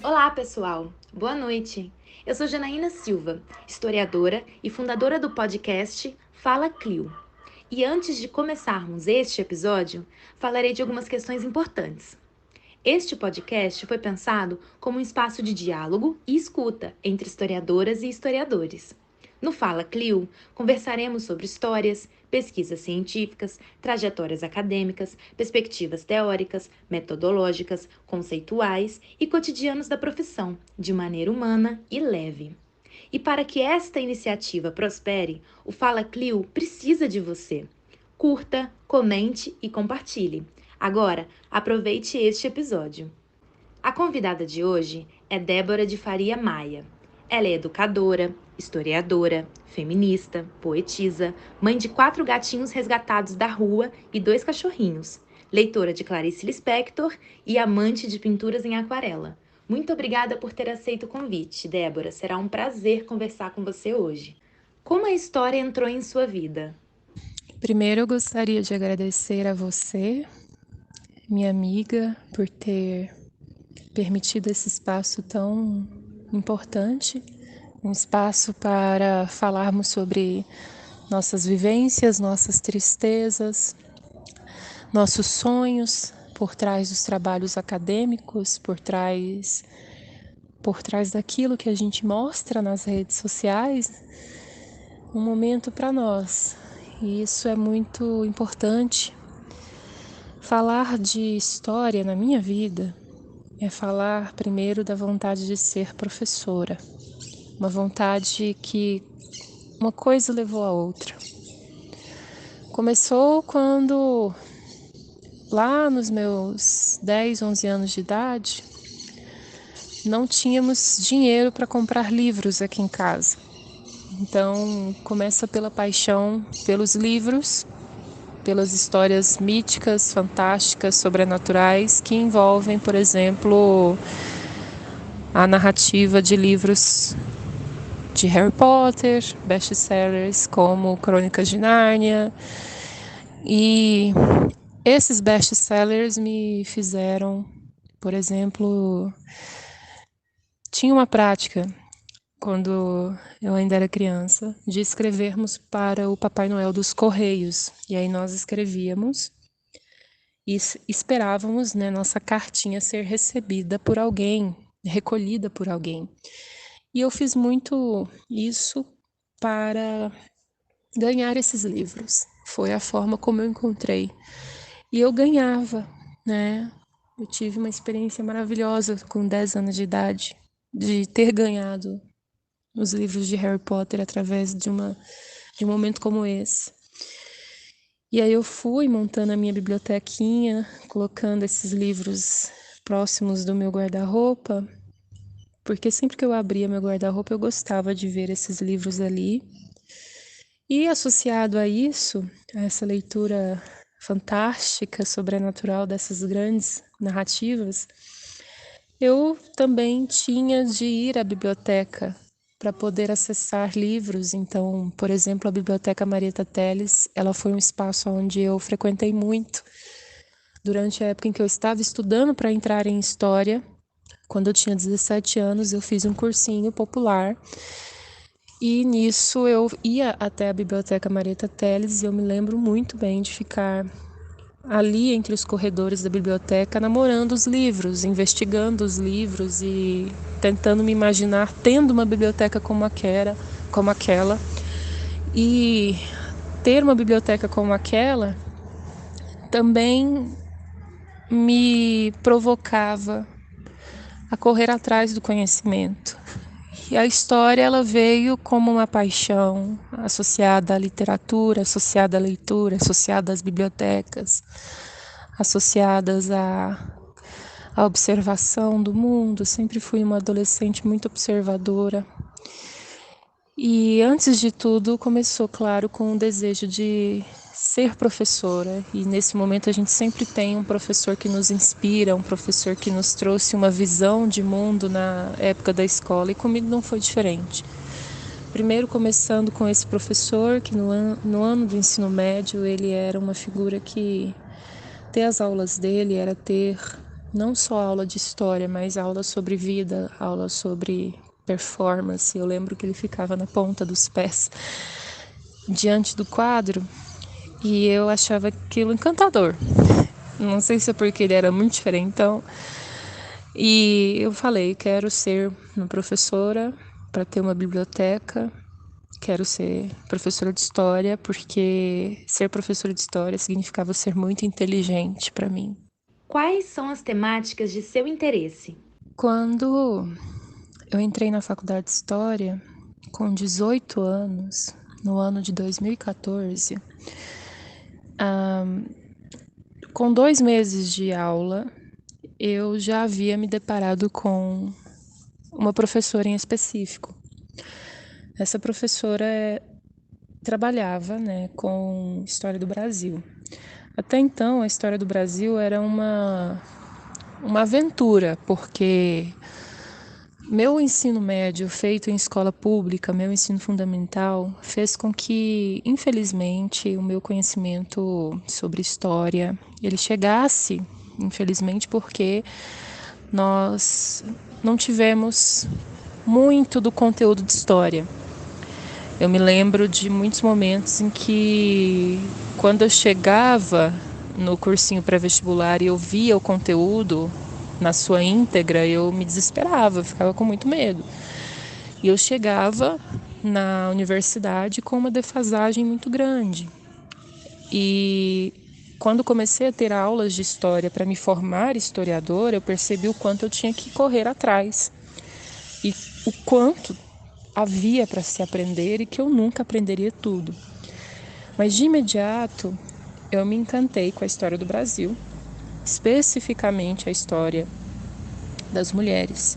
Olá, pessoal! Boa noite! Eu sou Janaína Silva, historiadora e fundadora do podcast Fala Clio. E antes de começarmos este episódio, falarei de algumas questões importantes. Este podcast foi pensado como um espaço de diálogo e escuta entre historiadoras e historiadores. No Fala Clio, conversaremos sobre histórias, pesquisas científicas, trajetórias acadêmicas, perspectivas teóricas, metodológicas, conceituais e cotidianos da profissão, de maneira humana e leve. E para que esta iniciativa prospere, o Fala Clio precisa de você. Curta, comente e compartilhe. Agora, aproveite este episódio. A convidada de hoje é Débora de Faria Maia. Ela é educadora, historiadora, feminista, poetisa, mãe de 4 gatinhos resgatados da rua e 2 cachorrinhos, leitora de Clarice Lispector e amante de pinturas em aquarela. Muito obrigada por ter aceito o convite, Débora. Será um prazer conversar com você hoje. Como a história entrou em sua vida? Primeiro, eu gostaria de agradecer a você, minha amiga, por ter permitido esse espaço tão importante, um espaço para falarmos sobre nossas vivências, nossas tristezas, nossos sonhos por trás dos trabalhos acadêmicos, por trás daquilo que a gente mostra nas redes sociais, um momento para nós. E isso é muito importante. Falar de história na minha vida é falar primeiro da vontade de ser professora, uma vontade que uma coisa levou a outra. Começou quando, lá nos meus 10, 11 anos de idade, não tínhamos dinheiro para comprar livros aqui em casa. Então, começa pela paixão pelos livros, pelas histórias míticas, fantásticas, sobrenaturais, que envolvem, por exemplo, a narrativa de livros de Harry Potter, best-sellers como Crônicas de Nárnia. E esses best-sellers me fizeram, por exemplo, tinha uma prática quando eu ainda era criança, de escrevermos para o Papai Noel dos Correios. E aí nós escrevíamos e esperávamos, né, nossa cartinha ser recebida por alguém, recolhida por alguém. E eu fiz muito isso para ganhar esses livros. Foi a forma como eu encontrei. E eu ganhava, né? Eu tive uma experiência maravilhosa com 10 anos de idade, de ter ganhado os livros de Harry Potter através de um momento como esse. E aí eu fui montando a minha bibliotequinha, colocando esses livros próximos do meu guarda-roupa, porque sempre que eu abria meu guarda-roupa eu gostava de ver esses livros ali. E associado a isso, a essa leitura fantástica, sobrenatural dessas grandes narrativas, eu também tinha de ir à biblioteca para poder acessar livros. Então, por exemplo, a Biblioteca Marieta Teles, ela foi um espaço onde eu frequentei muito durante a época em que eu estava estudando para entrar em História. Quando eu tinha 17 anos, eu fiz um cursinho popular e nisso eu ia até a Biblioteca Marieta Teles e eu me lembro muito bem de ficar ali entre os corredores da biblioteca, namorando os livros, investigando os livros e tentando me imaginar tendo uma biblioteca como aquela. E ter uma biblioteca como aquela também me provocava a correr atrás do conhecimento. E a história, ela veio como uma paixão associada à literatura, associada à leitura, associada às bibliotecas, associadas à observação do mundo. Eu sempre fui uma adolescente muito observadora. E antes de tudo, começou, claro, com o desejo de ser professora. E nesse momento a gente sempre tem um professor que nos inspira, um professor que nos trouxe uma visão de mundo na época da escola. E comigo não foi diferente. Primeiro começando com esse professor, que no ano do ensino médio ele era uma figura que ter as aulas dele era ter não só aula de história, mas aula sobre vida, aula sobre performance. Eu lembro que ele ficava na ponta dos pés diante do quadro e eu achava aquilo encantador. Não sei se é porque ele era muito diferentão. E eu falei, quero ser uma professora para ter uma biblioteca. Quero ser professora de história, porque ser professora de história significava ser muito inteligente para mim. Quais são as temáticas de seu interesse? Quando eu entrei na faculdade de História, com 18 anos, no ano de 2014, com 2 meses de aula, eu já havia me deparado com uma professora em específico. Essa professora trabalhava, né, com História do Brasil. Até então, a História do Brasil era uma aventura, porque meu ensino médio feito em escola pública, meu ensino fundamental, fez com que, infelizmente, o meu conhecimento sobre história, ele chegasse, infelizmente, porque nós não tivemos muito do conteúdo de história. Eu me lembro de muitos momentos em que, quando eu chegava no cursinho pré-vestibular e eu via o conteúdo na sua íntegra, eu me desesperava, eu ficava com muito medo. E eu chegava na universidade com uma defasagem muito grande. E quando comecei a ter aulas de história para me formar historiadora, eu percebi o quanto eu tinha que correr atrás. E o quanto havia para se aprender e que eu nunca aprenderia tudo. Mas de imediato eu me encantei com a história do Brasil, especificamente a história das mulheres.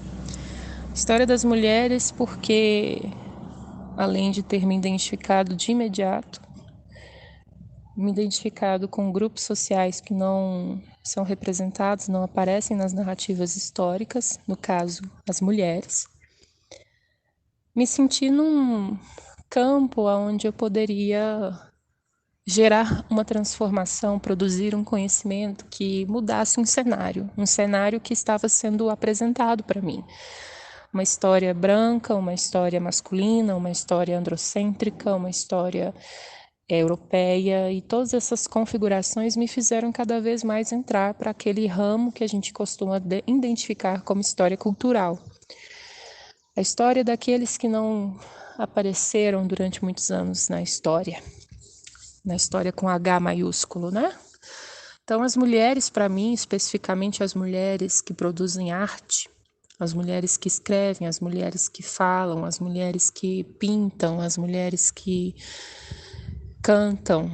História das mulheres porque, além de ter me identificado de imediato, me identificado com grupos sociais que não são representados, não aparecem nas narrativas históricas, no caso, as mulheres, me senti num campo onde eu poderia gerar uma transformação, produzir um conhecimento que mudasse um cenário que estava sendo apresentado para mim. Uma história branca, uma história masculina, uma história androcêntrica, uma história europeia, e todas essas configurações me fizeram cada vez mais entrar para aquele ramo que a gente costuma identificar como história cultural. A história daqueles que não apareceram durante muitos anos na história com H maiúsculo, né? Então, as mulheres, para mim, especificamente as mulheres que produzem arte, as mulheres que escrevem, as mulheres que falam, as mulheres que pintam, as mulheres que cantam,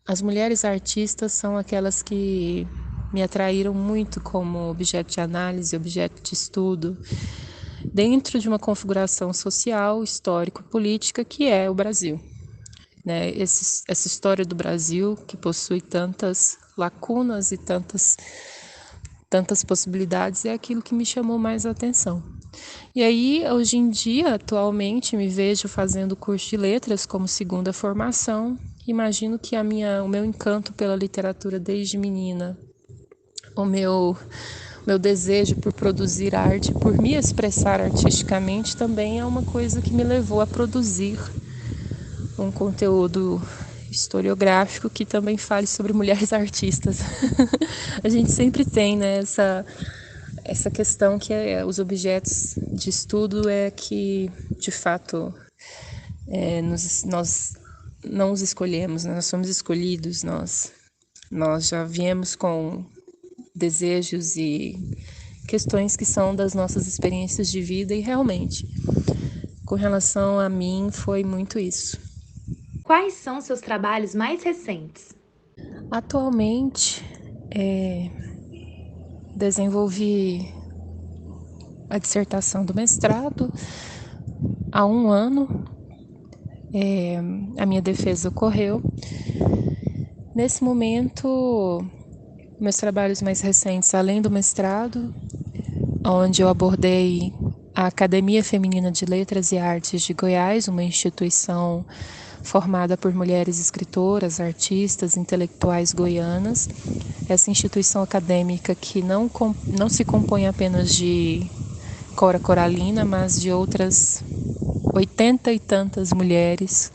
as mulheres artistas são aquelas que me atraíram muito como objeto de análise, objeto de estudo, dentro de uma configuração social, histórico-política que é o Brasil. Né? Essa história do Brasil, que possui tantas lacunas e tantas possibilidades, é aquilo que me chamou mais a atenção. E aí, hoje em dia, atualmente, me vejo fazendo curso de letras como segunda formação. Imagino que o meu encanto pela literatura desde menina, o meu desejo por produzir arte, por me expressar artisticamente, também é uma coisa que me levou a produzir um conteúdo historiográfico que também fale sobre mulheres artistas. A gente sempre tem, né, essa questão que os objetos de estudo é que, de fato, nós não os escolhemos, né? Nós somos escolhidos, nós já viemos com desejos e questões que são das nossas experiências de vida, e realmente, com relação a mim, foi muito isso. Quais são seus trabalhos mais recentes? Atualmente, desenvolvi a dissertação do mestrado há 1 ano. A minha defesa ocorreu. Nesse momento, meus trabalhos mais recentes, além do mestrado, onde eu abordei a Academia Feminina de Letras e Artes de Goiás, uma instituição formada por mulheres escritoras, artistas, intelectuais goianas. Essa instituição acadêmica que não se compõe apenas de Cora Coralina, mas de outras 80 e tantas mulheres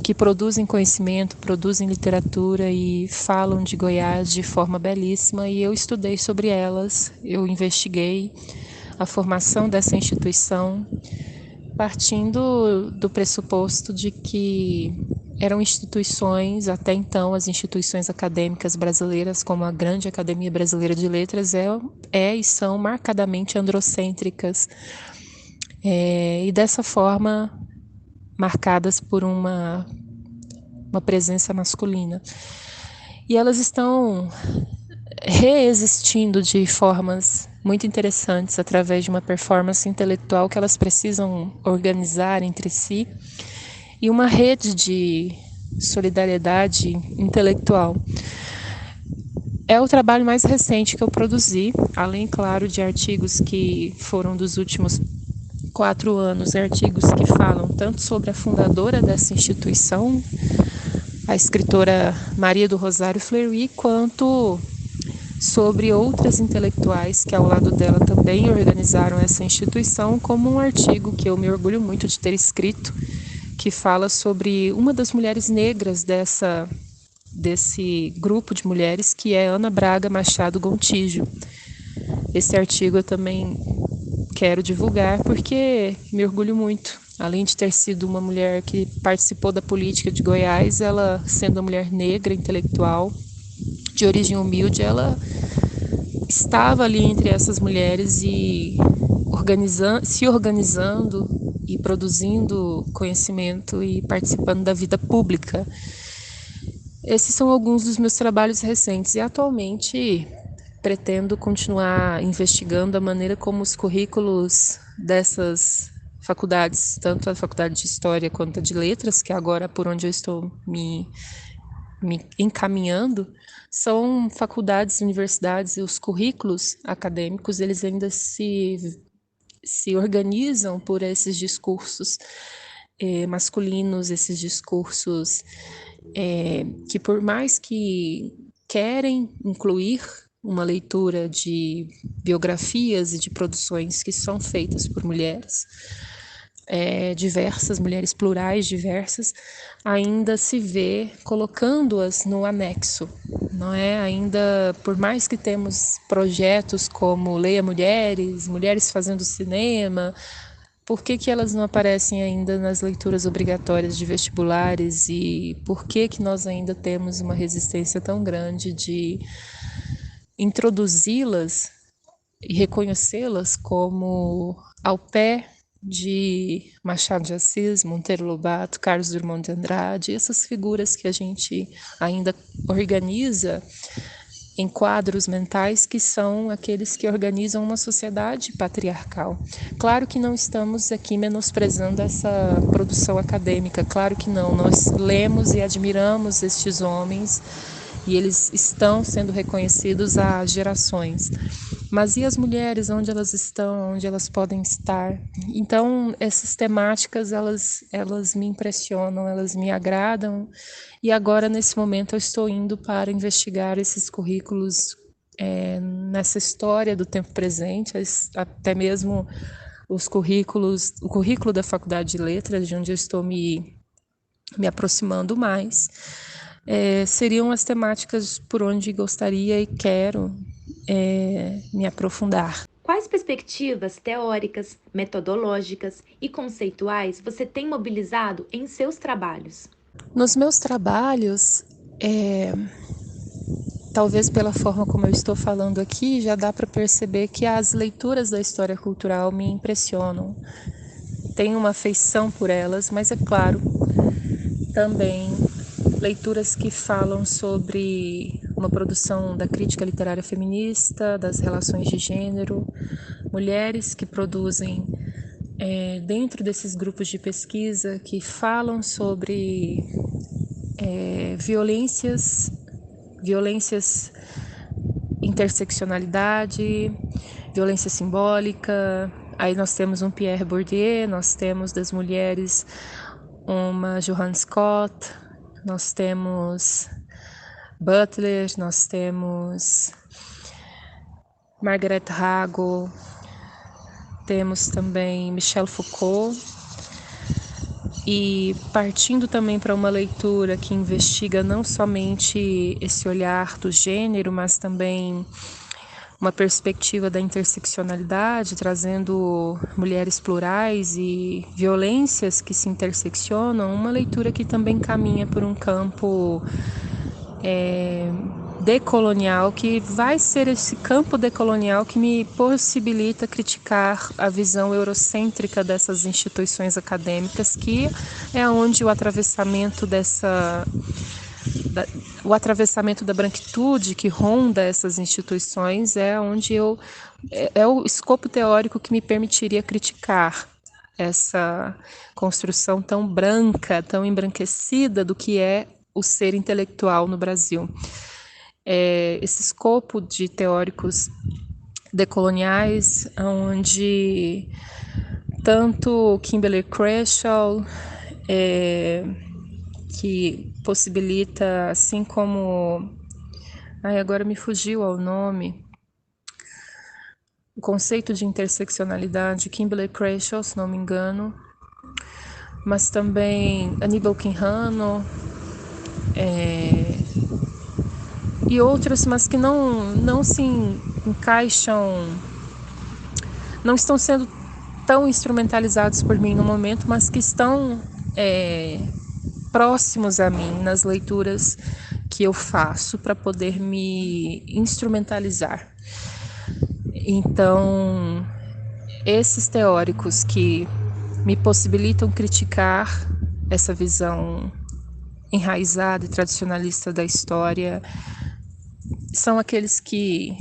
que produzem conhecimento, produzem literatura e falam de Goiás de forma belíssima, e eu estudei sobre elas, eu investiguei a formação dessa instituição, partindo do pressuposto de que eram instituições, até então as instituições acadêmicas brasileiras, como a Grande Academia Brasileira de Letras, e são marcadamente androcêntricas, e dessa forma marcadas por uma presença masculina. E elas estão reexistindo de formas muito interessantes através de uma performance intelectual que elas precisam organizar entre si e uma rede de solidariedade intelectual. É o trabalho mais recente que eu produzi, além, claro, de artigos que foram dos últimos 4 anos, artigos que falam tanto sobre a fundadora dessa instituição, a escritora Maria do Rosário Fleury, quanto sobre outras intelectuais que ao lado dela também organizaram essa instituição, como um artigo que eu me orgulho muito de ter escrito, que fala sobre uma das mulheres negras desse grupo de mulheres, que é Ana Braga Machado Gontijo. Esse artigo eu também quero divulgar porque me orgulho muito. Além de ter sido uma mulher que participou da política de Goiás, ela sendo uma mulher negra, intelectual, de origem humilde, ela estava ali entre essas mulheres e se organizando e produzindo conhecimento e participando da vida pública. Esses são alguns dos meus trabalhos recentes e atualmente pretendo continuar investigando a maneira como os currículos dessas faculdades, tanto a Faculdade de História quanto a de Letras, que agora é por onde eu estou me encaminhando, são faculdades, universidades, e os currículos acadêmicos, eles ainda se organizam por esses discursos masculinos, esses discursos que, por mais que querem incluir uma leitura de biografias e de produções que são feitas por mulheres diversas, mulheres plurais diversas, ainda se vê colocando-as no anexo, não é? Ainda, por mais que temos projetos como Leia Mulheres, Mulheres Fazendo Cinema, por que elas não aparecem ainda nas leituras obrigatórias de vestibulares e por que nós ainda temos uma resistência tão grande de introduzi-las e reconhecê-las como ao pé de Machado de Assis, Monteiro Lobato, Carlos Drummond de Andrade, essas figuras que a gente ainda organiza em quadros mentais que são aqueles que organizam uma sociedade patriarcal. Claro que não estamos aqui menosprezando essa produção acadêmica, claro que não, nós lemos e admiramos estes homens e eles estão sendo reconhecidos há gerações. Mas e as mulheres, onde elas estão, onde elas podem estar? Então, essas temáticas, elas me impressionam, elas me agradam. E agora, nesse momento, eu estou indo para investigar esses currículos nessa história do tempo presente, até mesmo o currículo da Faculdade de Letras, de onde eu estou me aproximando mais. Seriam as temáticas por onde gostaria e quero me aprofundar. Quais perspectivas teóricas, metodológicas e conceituais você tem mobilizado em seus trabalhos? Nos meus trabalhos, talvez pela forma como eu estou falando aqui, já dá para perceber que as leituras da história cultural me impressionam. Tenho uma afeição por elas, mas é claro, também leituras que falam sobre uma produção da crítica literária feminista, das relações de gênero, mulheres que produzem dentro desses grupos de pesquisa que falam sobre violências, interseccionalidade, violência simbólica, Aí nós temos um Pierre Bourdieu, nós temos das mulheres uma Johanna Scott, nós temos Butler, nós temos Margaret Hagel, temos também Michel Foucault. E partindo também para uma leitura que investiga não somente esse olhar do gênero, mas também uma perspectiva da interseccionalidade, trazendo mulheres plurais e violências que se interseccionam, uma leitura que também caminha por um campo decolonial, que vai ser esse campo decolonial que me possibilita criticar a visão eurocêntrica dessas instituições acadêmicas, que é onde o atravessamento o atravessamento da branquitude que ronda essas instituições é onde é o escopo teórico que me permitiria criticar essa construção tão branca, tão embranquecida do que é o ser intelectual no Brasil. Esse escopo de teóricos decoloniais, onde tanto Kimberlé Crenshaw, que possibilita, assim como... agora me fugiu ao nome. O conceito de interseccionalidade, Kimberlé Crenshaw, se não me engano, mas também Aníbal Quijano, e outros, mas que não se encaixam, não estão sendo tão instrumentalizados por mim no momento, mas que estão próximos a mim nas leituras que eu faço para poder me instrumentalizar. Então, esses teóricos que me possibilitam criticar essa visão enraizada e tradicionalista da história são aqueles que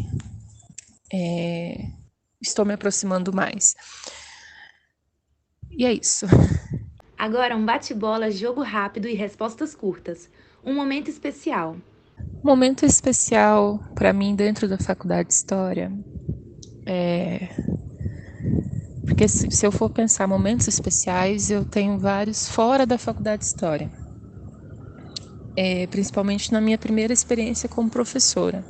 estou me aproximando mais. E é isso. Agora um bate-bola, jogo rápido e respostas curtas. Um momento especial. Momento especial para mim dentro da faculdade de História porque se eu for pensar momentos especiais, eu tenho vários fora da faculdade de História. Principalmente na minha primeira experiência como professora,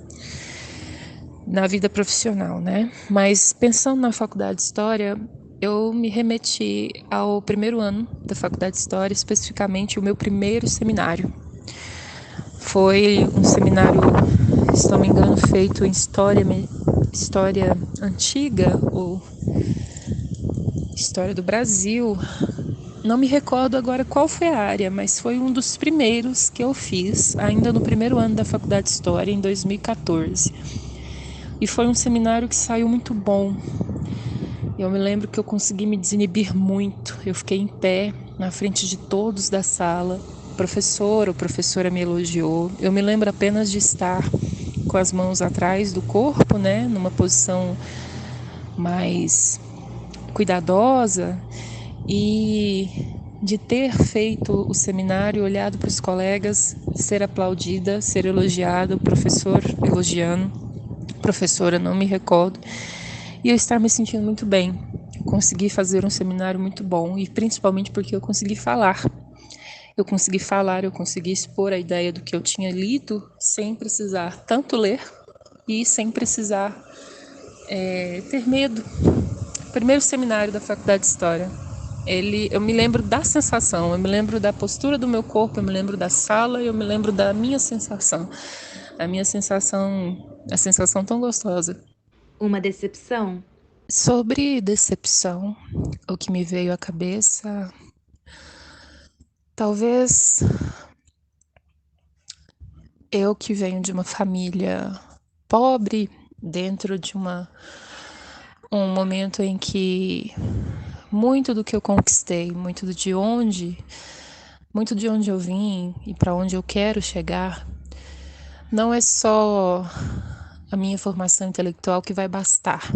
na vida profissional, né? Mas pensando na faculdade de História, eu me remeti ao primeiro ano da faculdade de História, especificamente o meu primeiro seminário. Foi um seminário, se não me engano, feito em história antiga ou história do Brasil. Não me recordo agora qual foi a área, mas foi um dos primeiros que eu fiz, ainda no primeiro ano da faculdade de História, em 2014. E foi um seminário que saiu muito bom. Eu me lembro que eu consegui me desinibir muito. Eu fiquei em pé, na frente de todos da sala. O professora me elogiou. Eu me lembro apenas de estar com as mãos atrás do corpo, né, numa posição mais cuidadosa, e de ter feito o seminário, olhado para os colegas, ser aplaudida, ser elogiada, o professor elogiando, professora, não me recordo, e eu estar me sentindo muito bem. Consegui fazer um seminário muito bom, e principalmente porque eu consegui falar. Eu consegui expor a ideia do que eu tinha lido, sem precisar tanto ler e sem precisar ter medo. Primeiro seminário da faculdade de História. Eu me lembro da sensação, eu me lembro da postura do meu corpo, eu me lembro da sala, eu me lembro da minha sensação. A sensação tão gostosa. Uma decepção? Sobre decepção, o que me veio à cabeça, talvez eu que venho de uma família pobre, dentro de um momento em que muito do que eu conquistei, muito de onde eu vim e para onde eu quero chegar, não é só a minha formação intelectual que vai bastar.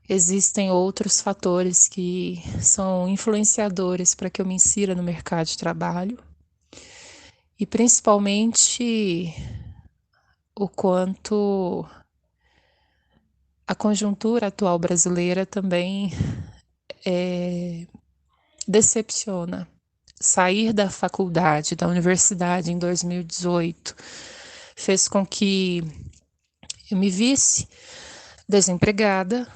Existem outros fatores que são influenciadores para que eu me insira no mercado de trabalho, e principalmente o quanto a conjuntura atual brasileira também decepciona. Sair da faculdade, da universidade em 2018, fez com que eu me visse desempregada,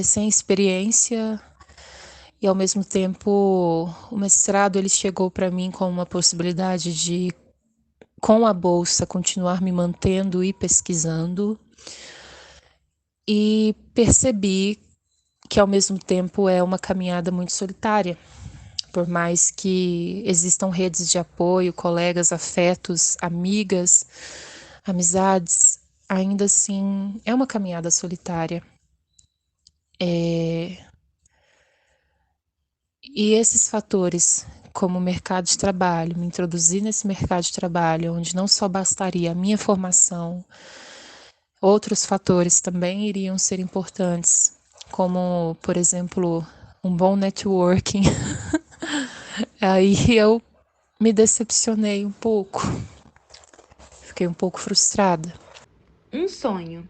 sem experiência, e ao mesmo tempo o mestrado ele chegou para mim com uma possibilidade de, com a bolsa, continuar me mantendo e pesquisando, e percebi que ao mesmo tempo é uma caminhada muito solitária. Por mais que existam redes de apoio, colegas, afetos, amigas, amizades, ainda assim é uma caminhada solitária. E esses fatores, como o mercado de trabalho, me introduzir nesse mercado de trabalho, onde não só bastaria a minha formação, outros fatores também iriam ser importantes, como, por exemplo, um bom networking. Aí eu me decepcionei um pouco, fiquei um pouco frustrada. Um sonho.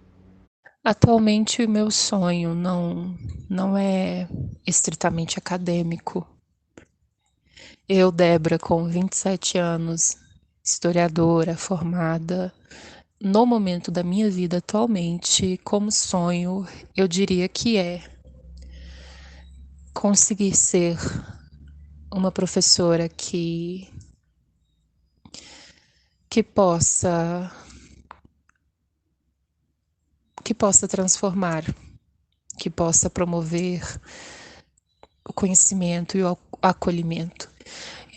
Atualmente, o meu sonho não é estritamente acadêmico. Eu, Débora, com 27 anos, historiadora, formada, no momento da minha vida atualmente, como sonho, eu diria que é conseguir ser uma professora que possa transformar, que possa promover o conhecimento e o acolhimento.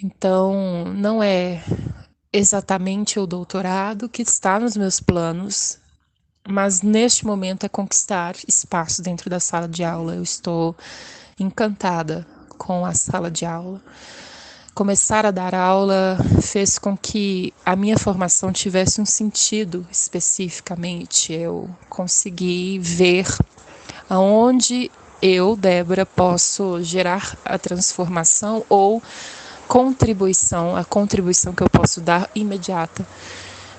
Então, não é exatamente o doutorado que está nos meus planos, mas neste momento é conquistar espaço dentro da sala de aula. Eu estou encantada com a sala de aula. Começar a dar aula fez com que a minha formação tivesse um sentido especificamente. Eu consegui ver aonde eu, Débora, posso gerar a transformação ou a contribuição que eu posso dar imediata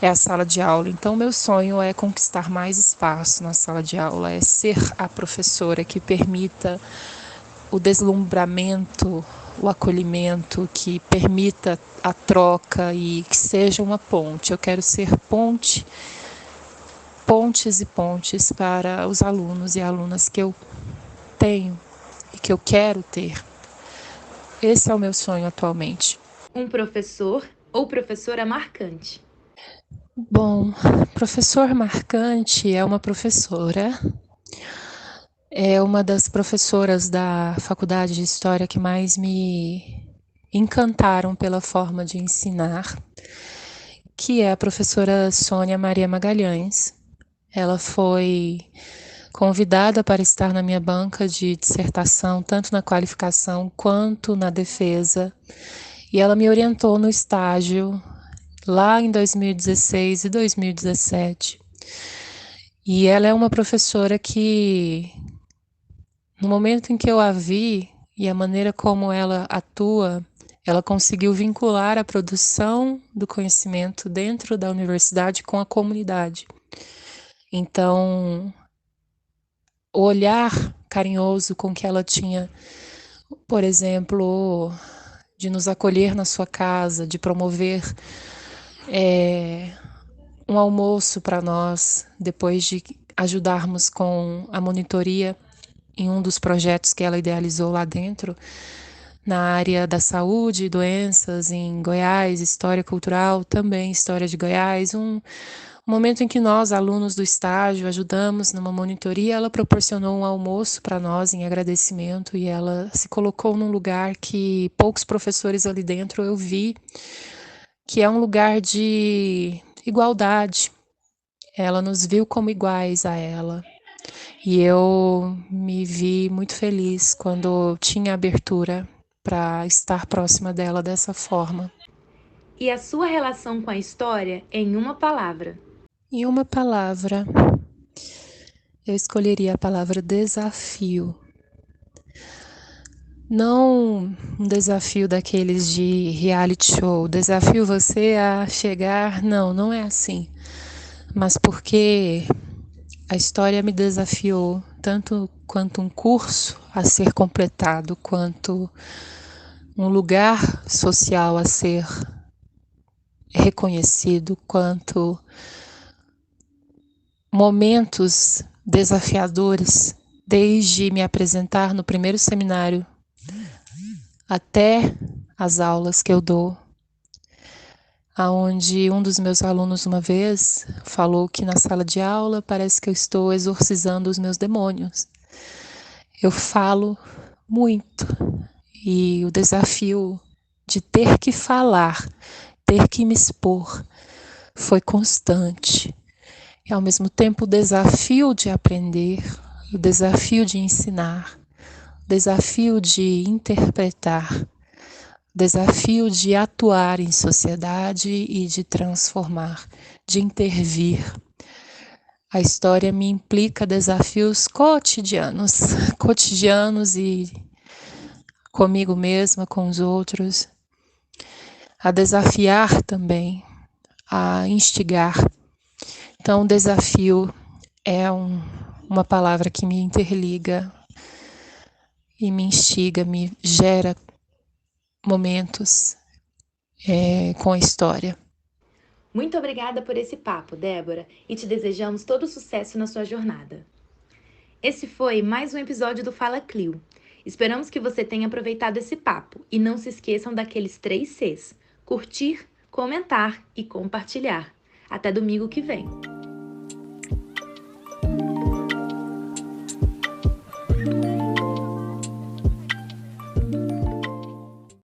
é a sala de aula. Então, meu sonho é conquistar mais espaço na sala de aula, é ser a professora que permita o deslumbramento, o acolhimento, que permita a troca e que seja uma ponte. Eu quero ser pontes e pontes para os alunos e alunas que eu tenho e que eu quero ter. Esse é o meu sonho atualmente. Um professor ou professora marcante. Bom, professor marcante é uma professora. É uma das professoras da Faculdade de História que mais me encantaram pela forma de ensinar, que é a professora Sônia Maria Magalhães. Ela foi convidada para estar na minha banca de dissertação, tanto na qualificação quanto na defesa, e ela me orientou no estágio lá em 2016 e 2017. E ela é uma professora que, no momento em que eu a vi e a maneira como ela atua, ela conseguiu vincular a produção do conhecimento dentro da universidade com a comunidade. Então, o olhar carinhoso com que ela tinha, por exemplo, de nos acolher na sua casa, de promover um almoço para nós, depois de ajudarmos com a monitoria em um dos projetos que ela idealizou lá dentro, na área da saúde e doenças em Goiás, história cultural, também história de Goiás, um momento em que nós, alunos do estágio, ajudamos numa monitoria. Ela proporcionou um almoço para nós em agradecimento e ela se colocou num lugar que poucos professores ali dentro eu vi, que é um lugar de igualdade. Ela nos viu como iguais a ela. E eu me vi muito feliz quando tinha abertura para estar próxima dela dessa forma. E a sua relação com a história em uma palavra? Em uma palavra, eu escolheria a palavra desafio. Não um desafio daqueles de reality show, desafio você a chegar, não é assim. Mas porque A história me desafiou tanto quanto um curso a ser completado, quanto um lugar social a ser reconhecido, quanto momentos desafiadores, desde me apresentar no primeiro seminário até as aulas que eu dou, aonde um dos meus alunos uma vez falou que na sala de aula parece que eu estou exorcizando os meus demônios. Eu falo muito e o desafio de ter que falar, ter que me expor, foi constante. E ao mesmo tempo o desafio de aprender, o desafio de ensinar, o desafio de interpretar, o desafio de atuar em sociedade e de transformar, de intervir. A história me implica desafios cotidianos e comigo mesma, com os outros, a desafiar também, a instigar. Então, desafio é uma palavra que me interliga e me instiga, me gera momentos com a história. Muito obrigada por esse papo, Débora, e te desejamos todo sucesso na sua jornada. Esse foi mais um episódio do Fala Clio. Esperamos que você tenha aproveitado esse papo e não se esqueçam daqueles 3 Cs: curtir, comentar e compartilhar. Até domingo que vem!